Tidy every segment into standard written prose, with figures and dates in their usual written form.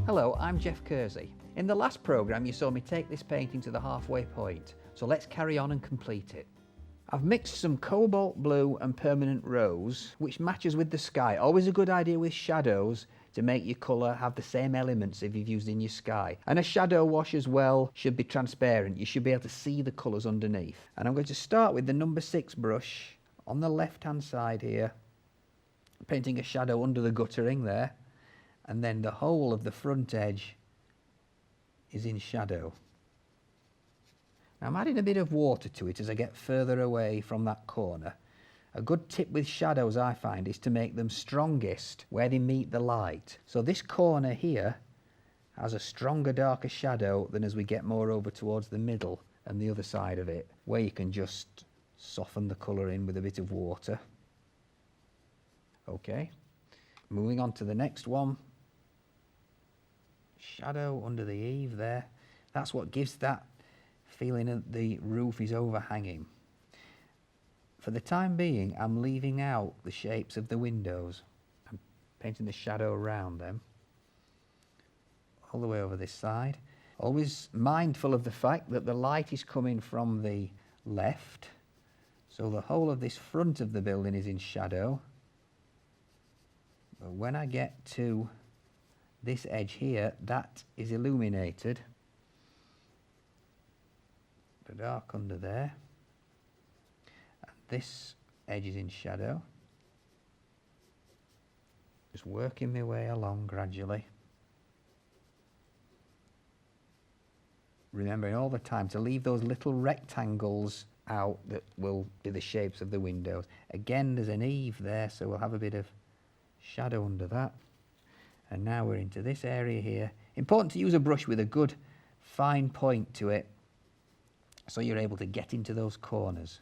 Hello, I'm Geoff Kersey. In the last programme you saw me take this painting to the halfway point, so let's carry on and complete it. I've mixed some cobalt blue and permanent rose, which matches with the sky. Always a good idea with shadows to make your colour have the same elements if you've used in your sky. And a shadow wash as well should be transparent. You should be able to see the colours underneath. And I'm going to start with the number 6 brush on the left hand side here, painting a shadow under the guttering there. And then the whole of the front edge is in shadow. Now I'm adding a bit of water to it as I get further away from that corner. A good tip with shadows I find is to make them strongest where they meet the light. So this corner here has a stronger, darker shadow than as we get more over towards the middle and the other side of it, where you can just soften the colour in with a bit of water. Okay, moving on to the next one. Shadow under the eave there. That's what gives that feeling that the roof is overhanging. For the time being, I'm leaving out the shapes of the windows. I'm painting the shadow around them, all the way over this side. Always mindful of the fact that the light is coming from the left, so the whole of this front of the building is in shadow. But when I get to this edge here, that is illuminated. The dark under there. And this edge is in shadow. Just working my way along gradually. Remembering all the time to leave those little rectangles out that will be the shapes of the windows. Again, there's an eave there, so we'll have a bit of shadow under that. And now we're into this area here. Important to use a brush with a good fine point to it so you're able to get into those corners.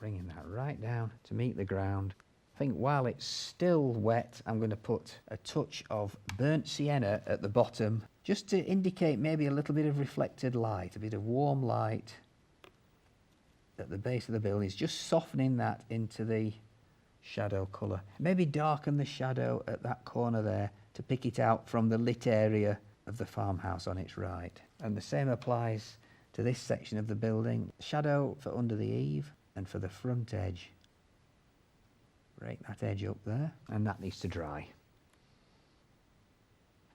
Bringing that right down to meet the ground. I think while it's still wet, I'm going to put a touch of burnt sienna at the bottom just to indicate maybe a little bit of reflected light, a bit of warm light at the base of the building. It's just softening that into the shadow colour. Maybe darken the shadow at that corner there to pick it out from the lit area of the farmhouse on its right. And the same applies to this section of the building. Shadow for under the eave and for the front edge. Break that edge up there, and that needs to dry.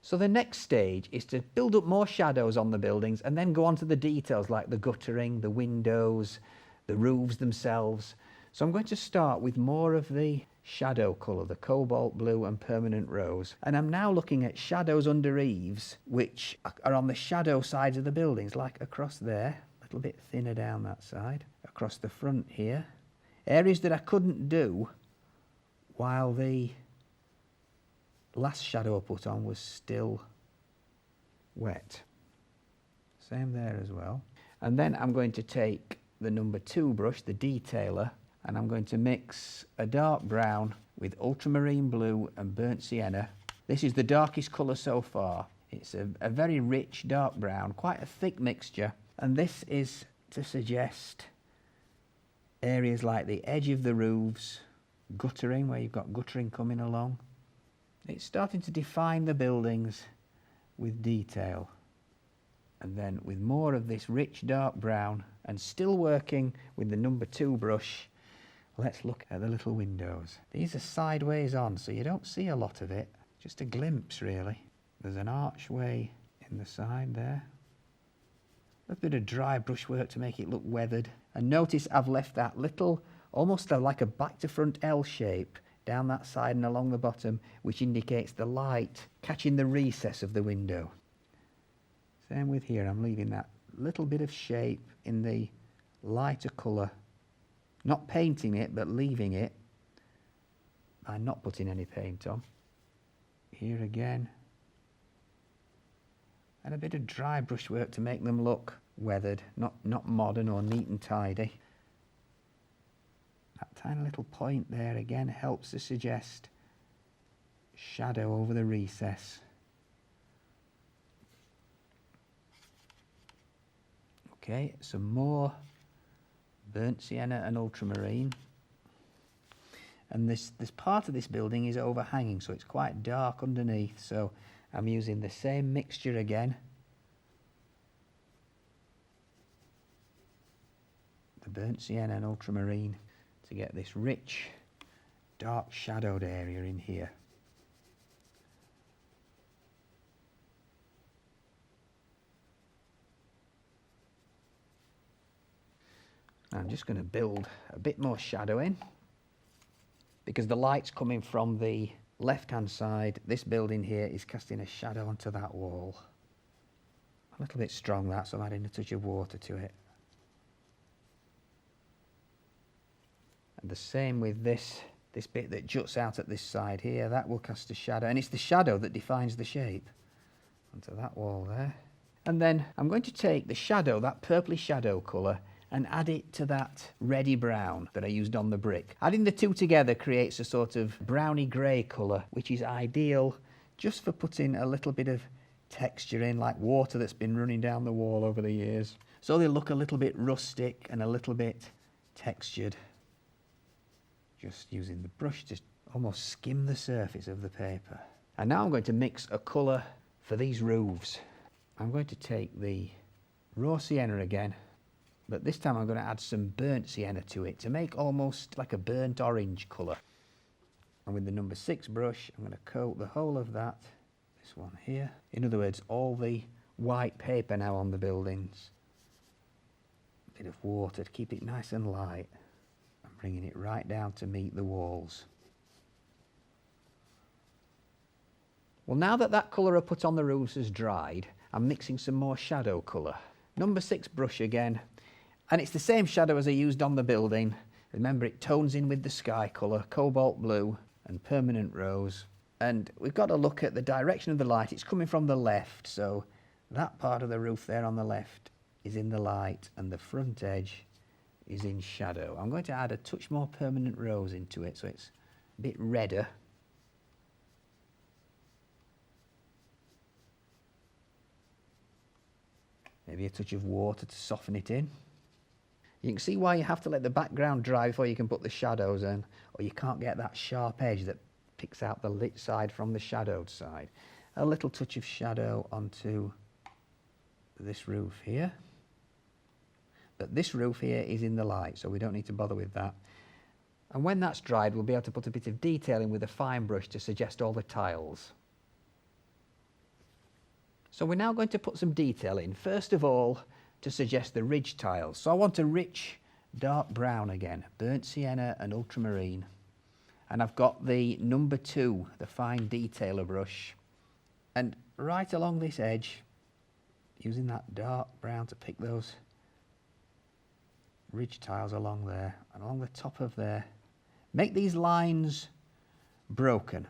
So the next stage is to build up more shadows on the buildings and then go on to the details like the guttering, the windows, the roofs themselves. So I'm going to start with more of the shadow colour, the cobalt blue and permanent rose. And I'm now looking at shadows under eaves, which are on the shadow sides of the buildings, like across there, a little bit thinner down that side, across the front here. Areas that I couldn't do while the last shadow I put on was still wet. Same there as well. And then I'm going to take the number 2 brush, the detailer, and I'm going to mix a dark brown with ultramarine blue and burnt sienna. This is the darkest colour so far. It's a very rich dark brown, quite a thick mixture, and this is to suggest areas like the edge of the roofs, guttering, where you've got guttering coming along. It's starting to define the buildings with detail. And then with more of this rich dark brown and still working with the number 2 brush, let's look at the little windows. These are sideways on, so you don't see a lot of it. Just a glimpse, really. There's an archway in the side there. A little bit of dry brushwork to make it look weathered. And notice I've left that little, almost like a back to front L shape down that side and along the bottom, which indicates the light catching the recess of the window. Same with here. I'm leaving that little bit of shape in the lighter colour. Not painting it, but leaving it by not putting any paint on. Here again. And a bit of dry brushwork to make them look weathered, not modern or neat and tidy. That tiny little point there again helps to suggest shadow over the recess. Okay, some more burnt sienna and ultramarine. And this part of this building is overhanging, so it's quite dark underneath. So I'm using the same mixture again. The burnt sienna and ultramarine to get this rich, dark shadowed area in here. I'm just going to build a bit more shadow in, because the light's coming from the left-hand side. This building here is casting a shadow onto that wall. A little bit strong that, so I'm adding a touch of water to it. And the same with this bit that juts out at this side here. That will cast a shadow, and it's the shadow that defines the shape onto that wall there. And then I'm going to take the shadow, that purpley shadow colour, and add it to that reddy brown that I used on the brick. Adding the two together creates a sort of browny grey colour, which is ideal just for putting a little bit of texture in, like water that's been running down the wall over the years. So they look a little bit rustic and a little bit textured. Just using the brush to almost skim the surface of the paper. And now I'm going to mix a colour for these roofs. I'm going to take the raw sienna again, but this time I'm going to add some burnt sienna to it to make almost like a burnt orange colour. And with the number 6 brush, I'm going to coat the whole of that, this one here. In other words, all the white paper now on the buildings. A bit of water to keep it nice and light. I'm bringing it right down to meet the walls. Well, now that that colour I put on the roofs has dried, I'm mixing some more shadow colour. Number 6 brush again. And it's the same shadow as I used on the building. Remember, it tones in with the sky colour, cobalt blue and permanent rose. And we've got to look at the direction of the light. It's coming from the left, so that part of the roof there on the left is in the light and the front edge is in shadow. I'm going to add a touch more permanent rose into it so it's a bit redder. Maybe a touch of water to soften it in. You can see why you have to let the background dry before you can put the shadows in, or you can't get that sharp edge that picks out the lit side from the shadowed side. A little touch of shadow onto this roof here. But this roof here is in the light, so we don't need to bother with that. And when that's dried, we'll be able to put a bit of detail in with a fine brush to suggest all the tiles. So we're now going to put some detail in. First of all, to suggest the ridge tiles. So I want a rich dark brown again, burnt sienna and ultramarine. And I've got the number 2, the fine detailer brush. And right along this edge, using that dark brown to pick those ridge tiles along there and along the top of there. Make these lines broken.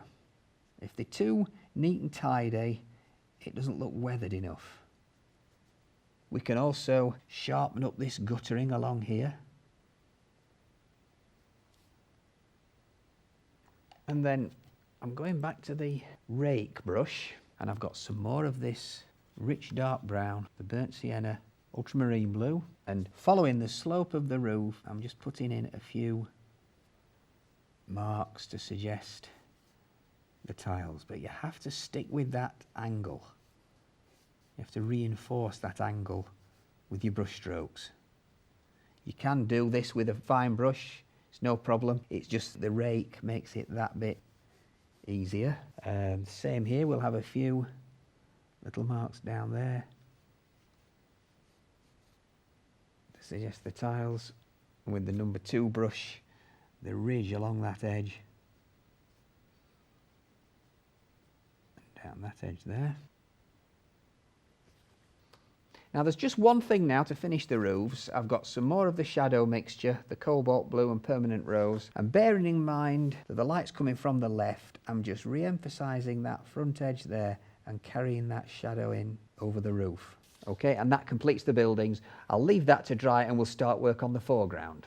If they're too neat and tidy, it doesn't look weathered enough. We can also sharpen up this guttering along here. And then I'm going back to the rake brush, and I've got some more of this rich dark brown, the burnt sienna, ultramarine blue, and following the slope of the roof, I'm just putting in a few marks to suggest the tiles, but you have to stick with that angle. You have to reinforce that angle with your brush strokes. You can do this with a fine brush, it's no problem. It's just the rake makes it that bit easier. Same here, we'll have a few little marks down there to suggest the tiles. And with the number 2 brush, the ridge along that edge. And down that edge there. Now there's just one thing now to finish the roofs. I've got some more of the shadow mixture, the cobalt blue and permanent rose. And bearing in mind that the light's coming from the left, I'm just re-emphasising that front edge there and carrying that shadow in over the roof. Okay, and that completes the buildings. I'll leave that to dry and we'll start work on the foreground.